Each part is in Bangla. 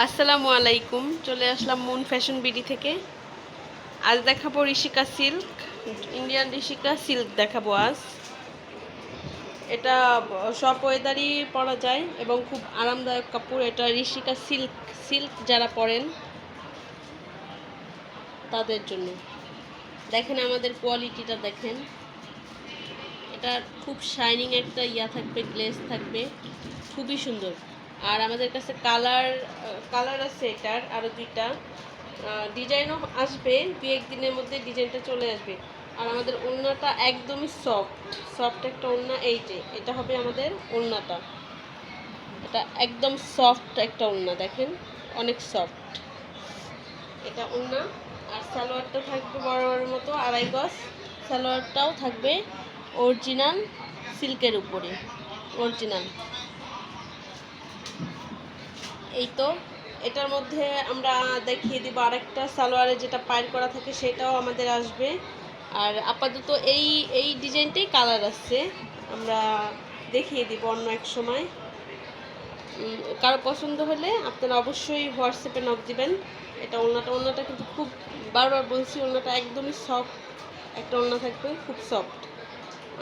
আসসালামু আলাইকুম। চলে আসলাম মুন ফ্যাশন বিডি থেকে। আজ দেখাবো Rishika silk, Indian Rishika silk দেখাবো আজ। এটা সব ওয়েদারই পরা যায় এবং খুব আরামদায়ক কাপড়। এটা ঋষিকা সিল্ক, সিল্ক যারা পরেন তাদের জন্য। দেখেন আমাদের কোয়ালিটিটা দেখেন, এটা খুব শাইনিং একটা থাকবে, গ্লেজ থাকবে, খুবই সুন্দর। আর আমাদের কাছে কালার আছে এটার আরও দুইটা। ডিজাইনও আসবে, দু একদিনের মধ্যে ডিজাইনটা চলে আসবে। আর আমাদের ওড়নাটা একদমই সফট একটা ওড়না। এই যে এটা হবে আমাদের ওড়নাটা, এটা একদম সফট একটা ওড়না, দেখেন অনেক সফট এটা ওড়না। আর সালোয়ারটা থাকবে বড় মতো 2.5 গজ। সালোয়ারটাও থাকবে অরিজিনাল সিল্কের উপরে, অরিজিনাল। এই তো এটার মধ্যে আমরা দেখিয়ে দিব আরেকটা সালোয়ারে যেটা পায়ের করা থাকে সেটাও আমাদের আসবে। আর আপাতত এই এই ডিজাইনটাই কালার আছে, আমরা দেখিয়ে দিব অন্য এক সময়। কারো পছন্দ হলে আপনারা অবশ্যই হোয়াটসঅ্যাপে নক দিবেন। এটা ওড়নাটা কিন্তু খুব, বারবার বলছি, ওড়নাটা একদমই সফট একটা ওড়না থাকবে, খুব সফট।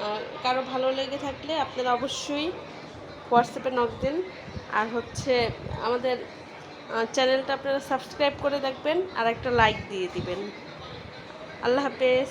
আর কারো ভালো লেগে থাকলে আপনারা অবশ্যই হোয়াটসঅ্যাপে নক দিন। আর হচ্ছে আমাদের চ্যানেলটা আপনারা সাবস্ক্রাইব করে দেখবেন আর একটা লাইক দিয়ে দিবেন। আল্লাহ হাফেজ।